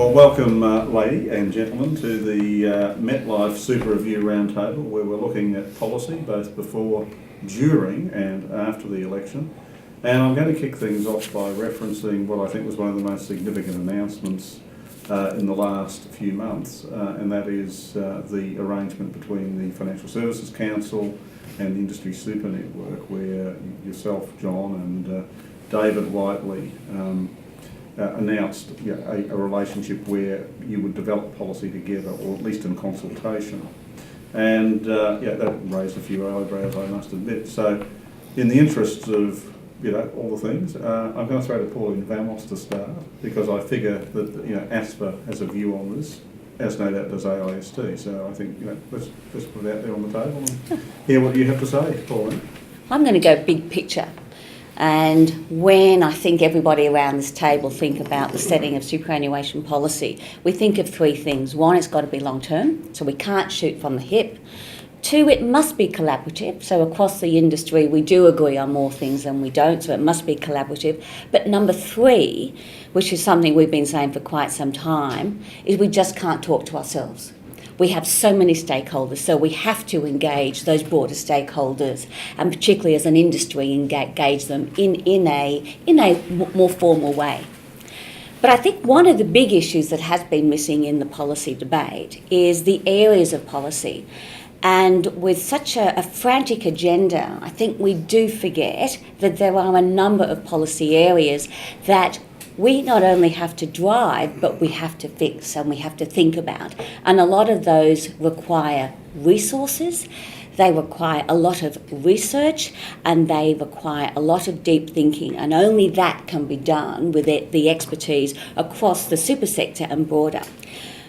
Well, welcome, ladies and gentlemen, to the MetLife Super Review Roundtable, where we're looking at policy both before, during and after the election. And I'm going to kick things off by referencing what I think was one of the most significant announcemements in the last few months, and that is the arrangement between the Financial Services Council and the Industry Super Network, where yourself, John, and David Whiteley announced a relationship where you would develop policy together, or at least in consultation. And that raised a few eyebrows, I must admit. So in the interests of all the things, I'm going to throw to Pauline Vamos to start, because I figure that ASPA has a view on this, as no doubt does AIST. So I think let's put it out there on the table and hear what you have to say, Pauline. I'm going to go big picture. And when I think everybody around this table think about the setting of superannuation policy, we think of three things. One, it's got to be long term, so we can't shoot from the hip. Two, it must be collaborative. So across the industry, we do agree on more things than we don't, so it must be collaborative. But number three, which is something we've been saying for quite some time, is we just can't talk to ourselves. We have so many stakeholders, so we have to engage those broader stakeholders, and particularly as an industry, engage them in a more formal way. But I think one of the big issues that has been missing in the policy debate is the areas of policy. And with such a frantic agenda, I think we do forget that there are a number of policy areas that we not only have to drive, but we have to fix and we have to think about. And a lot of those require resources, they require a lot of research, and they require a lot of deep thinking. And only that can be done with the expertise across the super sector and broader.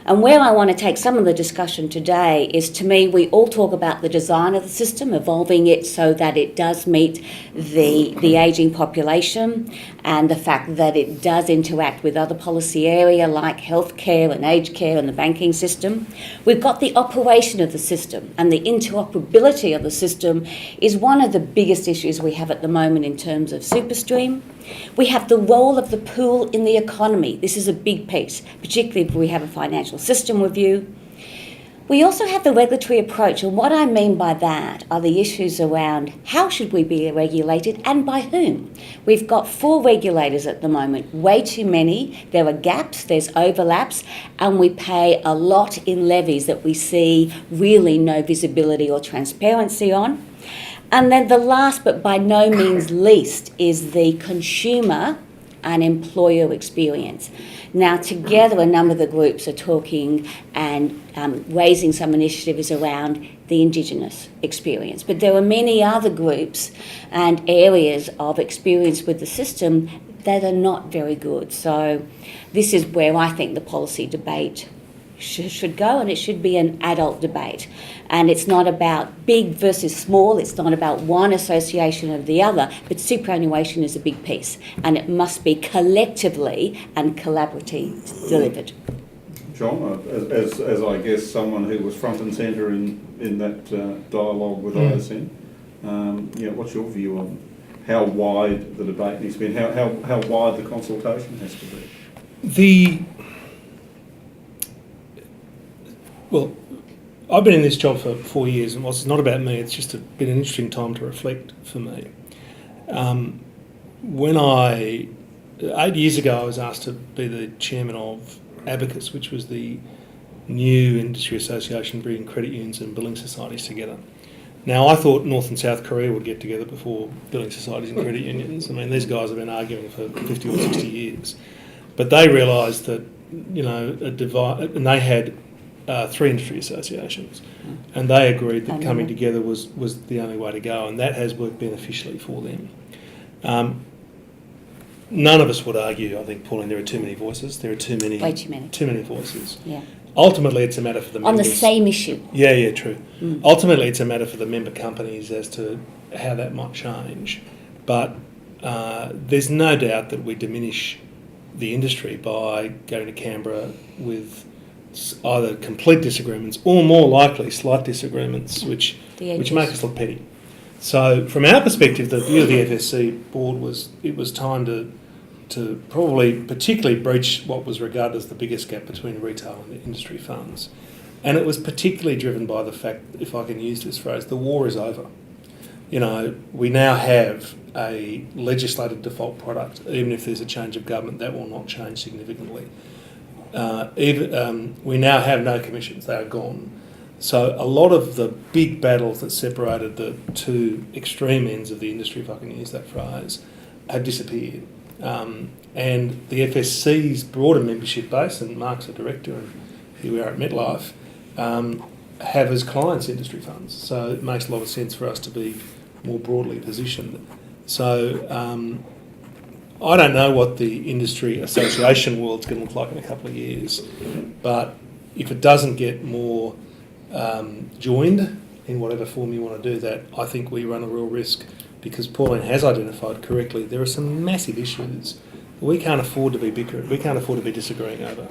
And where I want to take some of the discussion today is, to me, we all talk about the design of the system, evolving it so that it does meet the ageing population, and the fact that it does interact with other policy areas like healthcare and aged care and the banking system. We've got the operation of the system, and the interoperability of the system is one of the biggest issues we have at the moment in terms of SuperStream. We have the role of the pool in the economy. This is a big piece, particularly if we have a financial system review. We also have the regulatory approach, and what I mean by that are the issues around how should we be regulated and by whom. We've got 4 regulators at the moment, way too many. There are gaps, there's overlaps, and we pay a lot in levies that we see really no visibility or transparency on. And then the last but by no means least is the consumer and employer experience. Now, together, a number of the groups are talking and raising some initiatives around the Indigenous experience. But there are many other groups and areas of experience with the system that are not very good. So this is where I think the policy debate should go, and it should be an adult debate. And it's not about big versus small, it's not about one association or the other, but superannuation is a big piece, and it must be collectively and collaboratively delivered. John, as I guess someone who was front and centre in that dialogue with ISN, what's your view on how wide the debate needs to be, and how wide the consultation has to be? Well, I've been in this job for 4 years, and whilst it's not about me, it's just been an interesting time to reflect for me. 8 years ago, I was asked to be the chairman of Abacus, which was the new industry association bringing credit unions and building societies together. Now, I thought North and South Korea would get together before building societies and credit unions. I mean, these guys have been arguing for 50 or 60 years. But they realised that, and they had 3 industry associations, and they agreed that coming together was the only way to go, and that has worked beneficially for them. None of us would argue, I think, Pauline, there are too many voices. There are too many voices. Yeah. Ultimately, it's a matter for the members. On the same issue. Yeah, true. Ultimately, it's a matter for the member companies as to how that might change. But there's no doubt that we diminish the industry by going to Canberra with either complete disagreements or, more likely, slight disagreements, which make us look petty. So from our perspective, the view of the FSC board was it was time to to probably particularly breach what was regarded as the biggest gap between retail and industry funds. And it was particularly driven by the fact, if I can use this phrase, the war is over. You know, we now have a legislated default product. Even if there's a change of government, that will not change significantly. We now have no commissions, they are gone. So a lot of the big battles that separated the two extreme ends of the industry, if I can use that phrase, have disappeared. And the FSC's broader membership base, and Mark's a director and here we are at MetLife, have as clients industry funds. So it makes a lot of sense for us to be more broadly positioned. So I don't know what the industry association world's going to look like in a couple of years, but if it doesn't get more joined in whatever form you want to do that, I think we run a real risk, because Pauline has identified correctly there are some massive issues we can't afford to be bickering, we can't afford to be disagreeing over.